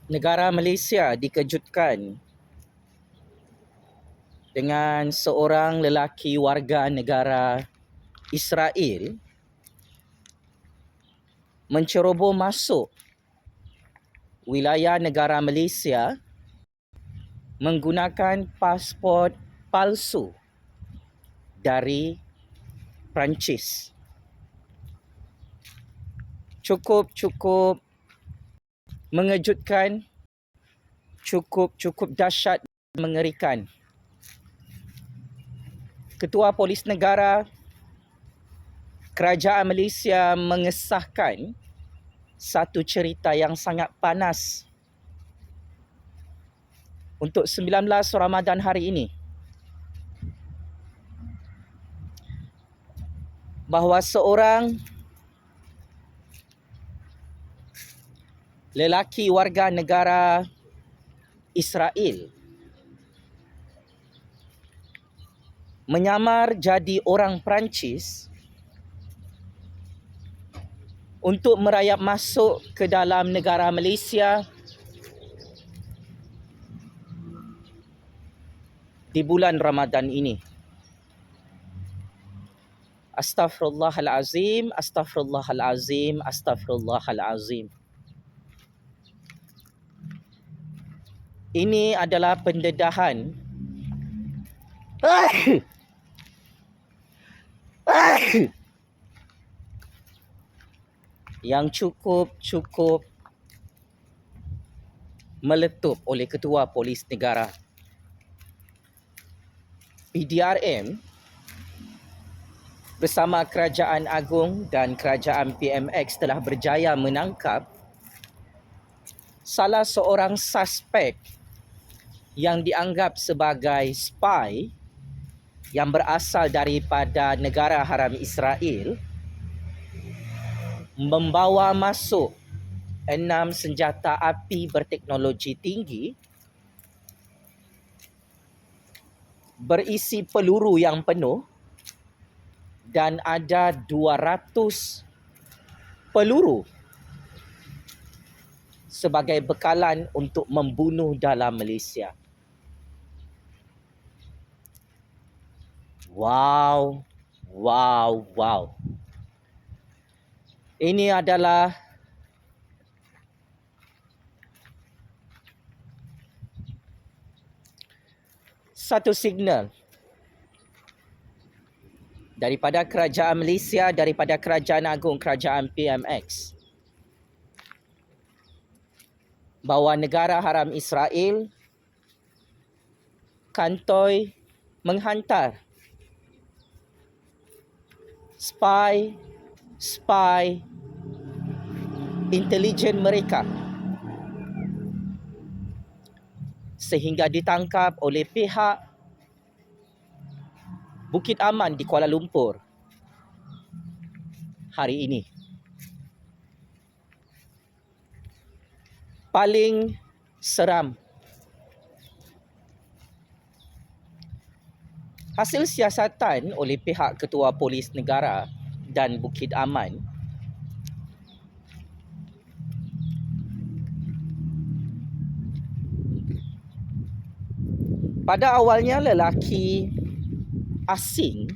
Negara Malaysia dikejutkan dengan seorang lelaki warga negara Israel menceroboh masuk wilayah negara Malaysia menggunakan pasport palsu dari Perancis. Cukup mengejutkan, cukup dahsyat dan mengerikan. Ketua Polis Negara Kerajaan Malaysia mengesahkan satu cerita yang sangat panas untuk 19 Ramadan hari ini, bahawa seorang lelaki warga negara Israel menyamar jadi orang Perancis untuk merayap masuk ke dalam negara Malaysia di bulan Ramadan ini. Astaghfirullahalazim, astaghfirullahalazim, astaghfirullahalazim. Ini adalah pendedahan yang cukup meletup oleh Ketua Polis Negara. PDRM bersama Kerajaan Agong dan Kerajaan PMX telah berjaya menangkap salah seorang suspek yang dianggap sebagai spy yang berasal daripada negara haram Israel, membawa masuk 6 senjata api berteknologi tinggi berisi peluru yang penuh dan ada 200 peluru sebagai bekalan untuk membunuh dalam Malaysia. Wow. Ini adalah satu signal daripada Kerajaan Malaysia, daripada Kerajaan Agong, Kerajaan PMX, bahawa negara haram Israel kantoi menghantar spy intelijen mereka sehingga ditangkap oleh pihak Bukit Aman di Kuala Lumpur hari ini. Paling seram, hasil siasatan oleh pihak Ketua Polis Negara dan Bukit Aman pada awalnya lelaki asing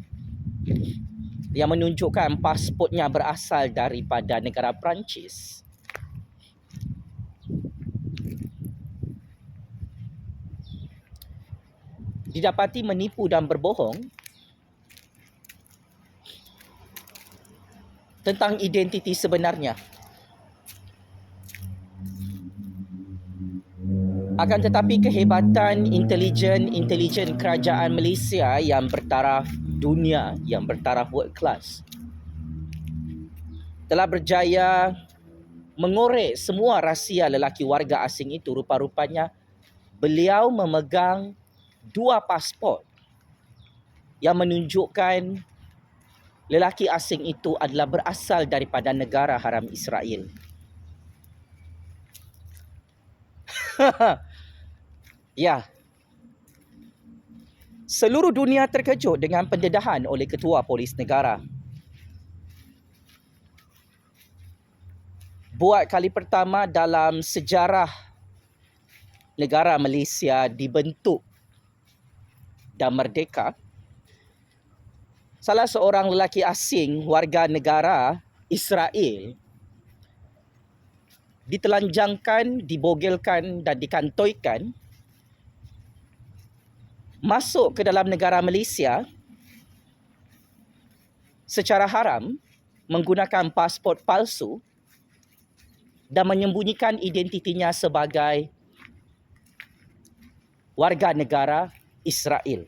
yang menunjukkan pasportnya berasal daripada negara Perancis didapati menipu dan berbohong tentang identiti sebenarnya. Akan tetapi kehebatan intelijen kerajaan Malaysia yang bertaraf dunia, yang bertaraf world class, telah berjaya mengorek semua rahsia lelaki warga asing itu. Rupa-rupanya beliau memegang 2 pasport yang menunjukkan lelaki asing itu adalah berasal daripada negara haram Israel. Ya. Seluruh dunia terkejut dengan pendedahan oleh Ketua Polis Negara. Buat kali pertama dalam sejarah negara Malaysia dibentuk dan merdeka, salah seorang lelaki asing warga negara Israel ditelanjangkan, dibogelkan dan dikantoikan masuk ke dalam negara Malaysia secara haram menggunakan pasport palsu dan menyembunyikan identitinya sebagai warga negara Israel.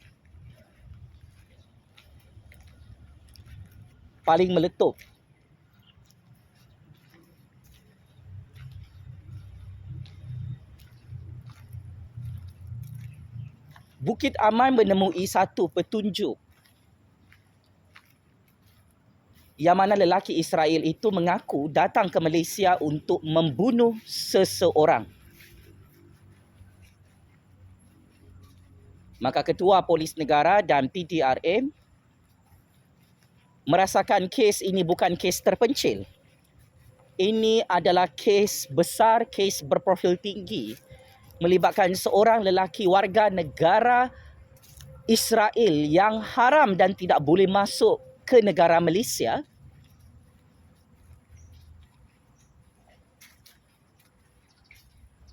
Paling meletup, Bukit Aman menemui satu petunjuk yang mana lelaki Israel itu mengaku datang ke Malaysia untuk membunuh seseorang. Maka Ketua Polis Negara dan PTRM merasakan kes ini bukan kes terpencil. Ini adalah kes besar, kes berprofil tinggi melibatkan seorang lelaki warga negara Israel yang haram dan tidak boleh masuk ke negara Malaysia.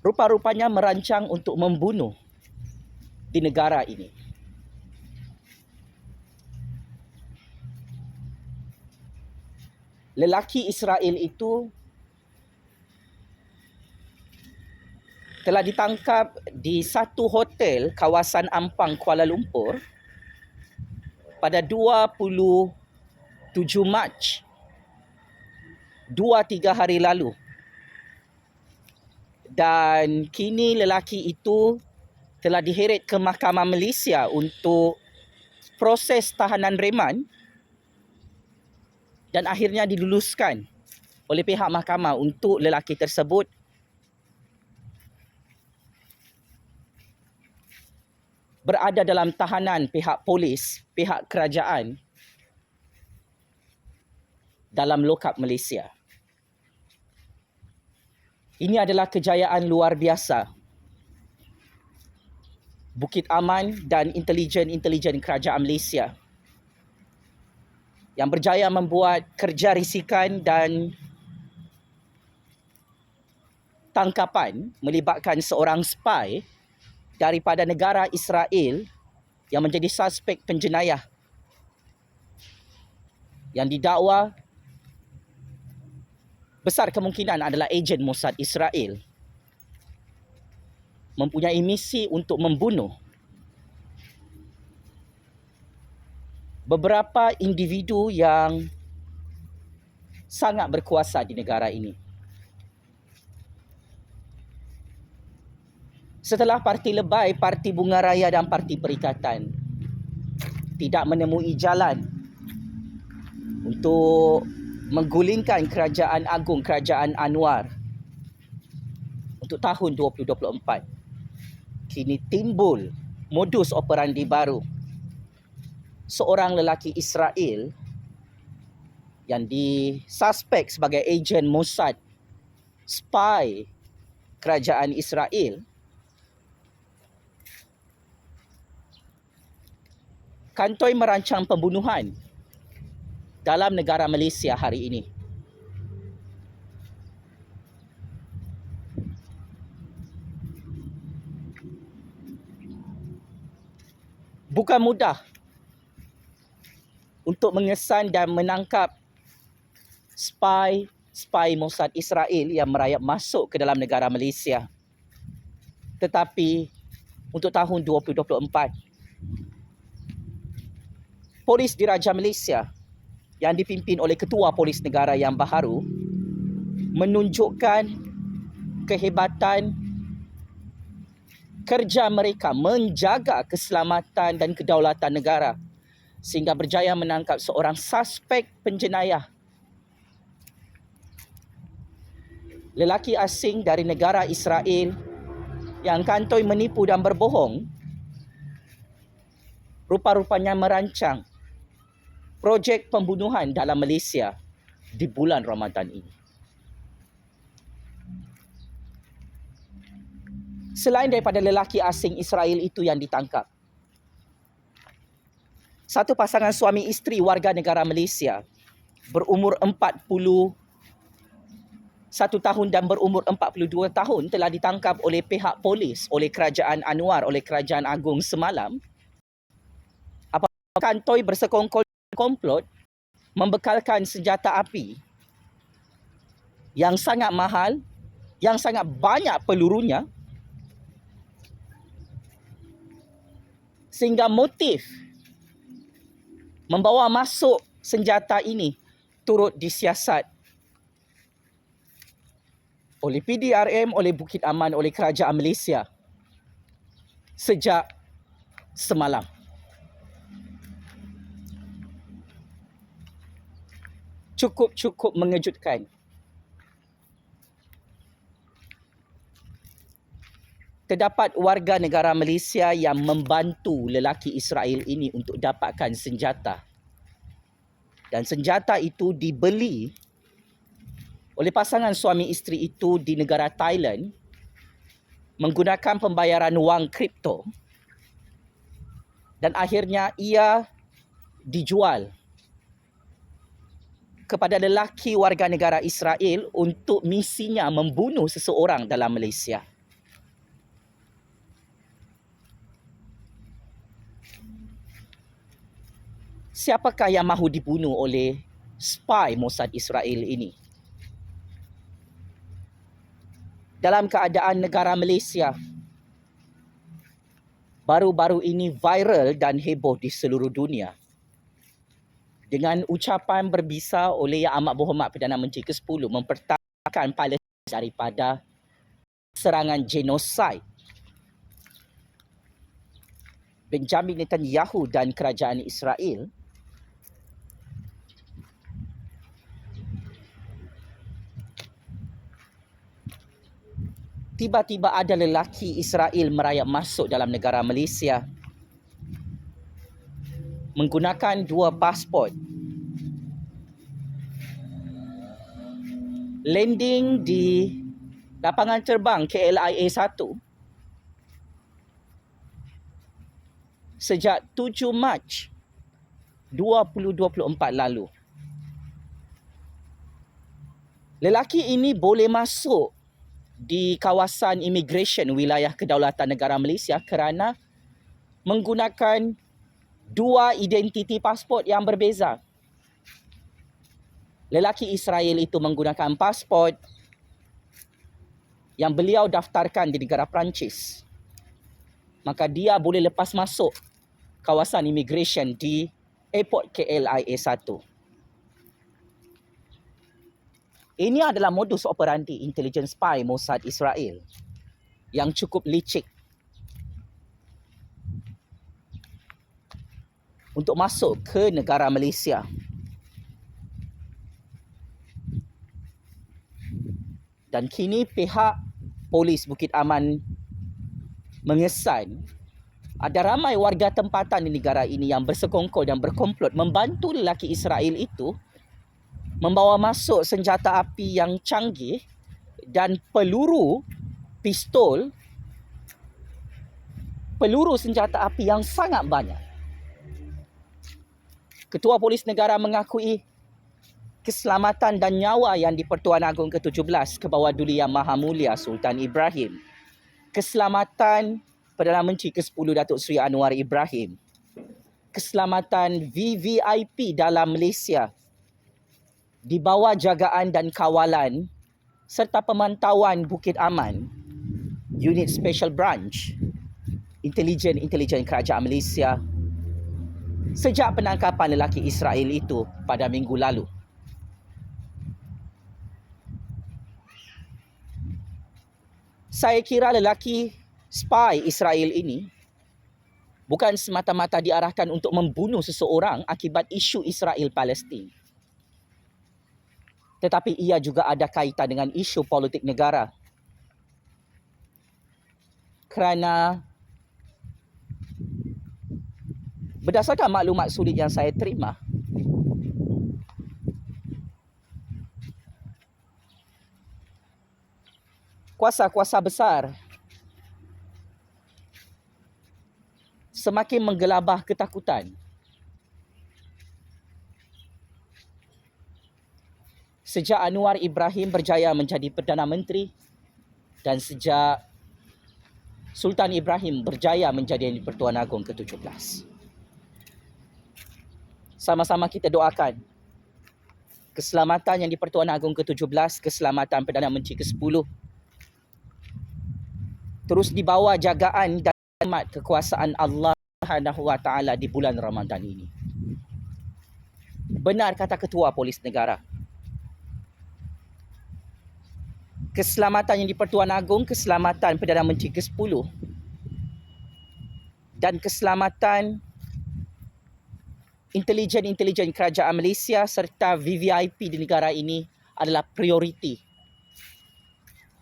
Rupa-rupanya merancang untuk membunuh di negara ini. Lelaki Israel itu telah ditangkap di satu hotel kawasan Ampang, Kuala Lumpur pada 27 Mac, 2-3 hari lalu. Dan kini lelaki itu telah diheret ke Mahkamah Malaysia untuk proses tahanan reman dan akhirnya diluluskan oleh pihak mahkamah untuk lelaki tersebut berada dalam tahanan pihak polis, pihak kerajaan dalam lokap Malaysia. Ini adalah kejayaan luar biasa Bukit Aman dan intelijen kerajaan Malaysia yang berjaya membuat kerja risikan dan tangkapan melibatkan seorang spy daripada negara Israel yang menjadi suspek penjenayah yang didakwa besar kemungkinan adalah ejen Mossad Israel mempunyai misi untuk membunuh beberapa individu yang sangat berkuasa di negara ini. Setelah Parti Lebay, Parti Bunga Raya dan Parti Perikatan tidak menemui jalan untuk menggulingkan Kerajaan Agung Kerajaan Anwar untuk tahun 2024, kini timbul modus operandi baru. Seorang lelaki Israel yang disuspek sebagai ejen Mossad, spy kerajaan Israel, kantoi merancang pembunuhan dalam negara Malaysia hari ini. Bukan mudah untuk mengesan dan menangkap spy Mossad Israel yang merayap masuk ke dalam negara Malaysia. Tetapi untuk tahun 2024, Polis Diraja Malaysia yang dipimpin oleh Ketua Polis Negara yang baharu menunjukkan kehebatan kerja mereka menjaga keselamatan dan kedaulatan negara sehingga berjaya menangkap seorang suspek penjenayah, lelaki asing dari negara Israel yang kantoi menipu dan berbohong, rupa-rupanya merancang projek pembunuhan dalam Malaysia di bulan Ramadan ini. selain daripada lelaki asing Israel itu yang ditangkap. Satu pasangan suami isteri warga negara Malaysia berumur 41 tahun dan berumur 42 tahun telah ditangkap oleh pihak polis, oleh Kerajaan Anwar, oleh Kerajaan Agong semalam. Apabila kantoi bersekongkol komplot membekalkan senjata api yang sangat mahal, yang sangat banyak pelurunya, sehingga motif membawa masuk senjata ini turut disiasat oleh PDRM, oleh Bukit Aman, oleh Kerajaan Malaysia sejak semalam. Cukup mengejutkan. Terdapat warga negara Malaysia yang membantu lelaki Israel ini untuk dapatkan senjata. Dan senjata itu dibeli oleh pasangan suami isteri itu di negara Thailand menggunakan pembayaran wang kripto, dan akhirnya ia dijual kepada lelaki warga negara Israel untuk misinya membunuh seseorang dalam Malaysia. Siapakah yang mahu dibunuh oleh spy Mossad Israel ini? Dalam keadaan negara Malaysia baru-baru ini viral dan heboh di seluruh dunia dengan ucapan berbisa oleh Yang Amat Berhormat Perdana Menteri ke-10 mempertahankan Palestin daripada serangan genosid. Benjamin Netanyahu dan kerajaan Israel tiba-tiba ada lelaki Israel merayap masuk dalam negara Malaysia menggunakan 2 pasport. Landing di lapangan terbang KLIA 1 sejak 7 Mac 2024 lalu. Lelaki ini boleh masuk di kawasan immigration wilayah kedaulatan negara Malaysia kerana menggunakan 2 identiti pasport yang berbeza. Lelaki Israel itu menggunakan pasport yang beliau daftarkan di negara Perancis. Maka dia boleh lepas masuk kawasan immigration di airport KLIA 1. Ini adalah modus operandi intelijen spy Mossad Israel yang cukup licik untuk masuk ke negara Malaysia. Dan kini pihak polis Bukit Aman mengesan ada ramai warga tempatan di negara ini yang bersekongkol dan berkomplot membantu lelaki Israel itu membawa masuk senjata api yang canggih dan peluru senjata api yang sangat banyak. Ketua Polis Negara mengakui keselamatan dan nyawa yang di-Pertuan Agong ke-17 Kebawah Duli Yang Maha Mulia Sultan Ibrahim, keselamatan Perdana Menteri ke-10 Datuk Seri Anwar Ibrahim, keselamatan VVIP dalam Malaysia di bawah jagaan dan kawalan serta pemantauan Bukit Aman, Unit Special Branch, intelijen Kerajaan Malaysia sejak penangkapan lelaki Israel itu pada minggu lalu. Saya kira lelaki spy Israel ini bukan semata-mata diarahkan untuk membunuh seseorang akibat isu Israel Palestin, tetapi ia juga ada kaitan dengan isu politik negara. Kerana berdasarkan maklumat sulit yang saya terima, kuasa-kuasa besar semakin menggelabah ketakutan. Sejak Anwar Ibrahim berjaya menjadi Perdana Menteri dan sejak Sultan Ibrahim berjaya menjadi Pertuan Agong ke-17. Sama-sama kita doakan keselamatan yang di Pertuan Agong ke-17, keselamatan Perdana Menteri ke-10 terus di bawah jagaan dan rahmat kekuasaan Allah Subhanahu wa taala di bulan Ramadan ini. Benar kata Ketua Polis Negara. Keselamatan yang di Pertuan Agong, keselamatan Perdana Menteri ke-10 dan keselamatan intelijen kerajaan Malaysia serta VVIP di negara ini adalah prioriti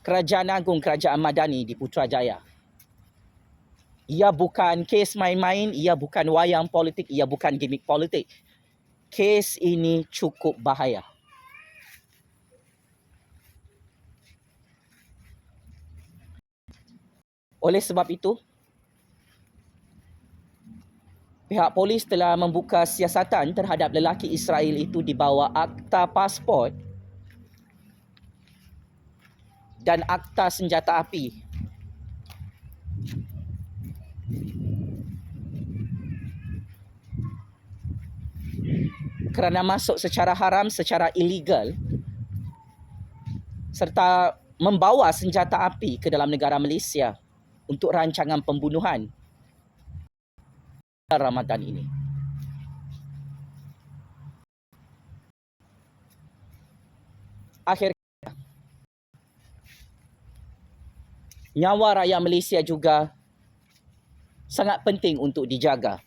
Kerajaan Agong Kerajaan Madani di Putrajaya. Ia bukan kes main-main, ia bukan wayang politik, ia bukan gimmick politik. Kes ini cukup bahaya. Oleh sebab itu, pihak polis telah membuka siasatan terhadap lelaki Israel itu di bawah akta pasport dan akta senjata api. Kerana masuk secara haram, secara ilegal serta membawa senjata api ke dalam negara Malaysia untuk rancangan pembunuhan Ramadan ini. Akhirnya, nyawa rakyat Malaysia juga sangat penting untuk dijaga.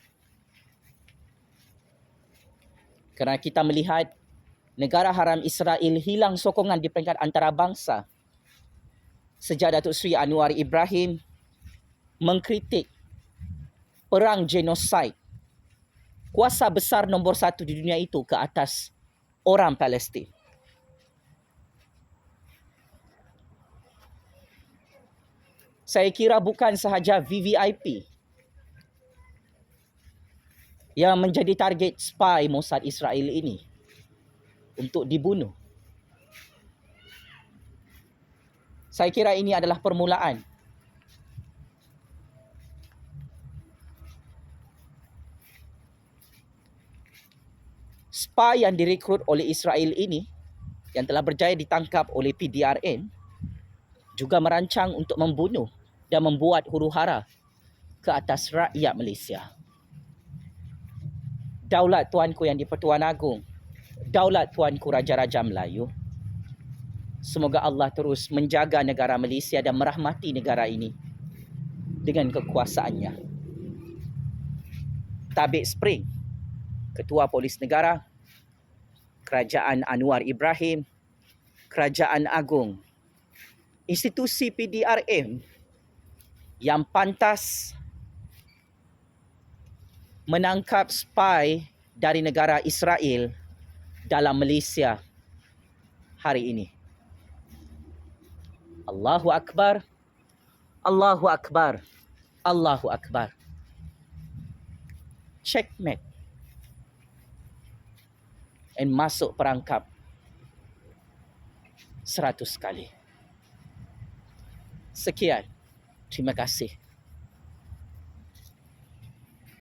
Kerana kita melihat negara haram Israel hilang sokongan di peringkat antarabangsa sejak Datuk Seri Anwar Ibrahim mengkritik perang genosid kuasa besar nombor 1 di dunia itu ke atas orang Palestin. Saya kira bukan sahaja VVIP yang menjadi target spy Mossad Israel ini untuk dibunuh. Saya kira ini adalah permulaan. Spy yang direkrut oleh Israel ini, yang telah berjaya ditangkap oleh PDRN, juga merancang untuk membunuh dan membuat huru-hara ke atas rakyat Malaysia. Daulat tuanku yang di Pertuan Agong, daulat tuanku Raja-Raja Melayu, semoga Allah terus menjaga negara Malaysia dan merahmati negara ini dengan kekuasaannya. Tabik Spring, Ketua Polis Negara, Kerajaan Anwar Ibrahim, Kerajaan Agong, institusi PDRM yang pantas menangkap spy dari negara Israel dalam Malaysia hari ini. Allahu Akbar, Allahu Akbar, Allahu Akbar. Checkmate. And masuk perangkap 100 kali. Sekian. Terima kasih.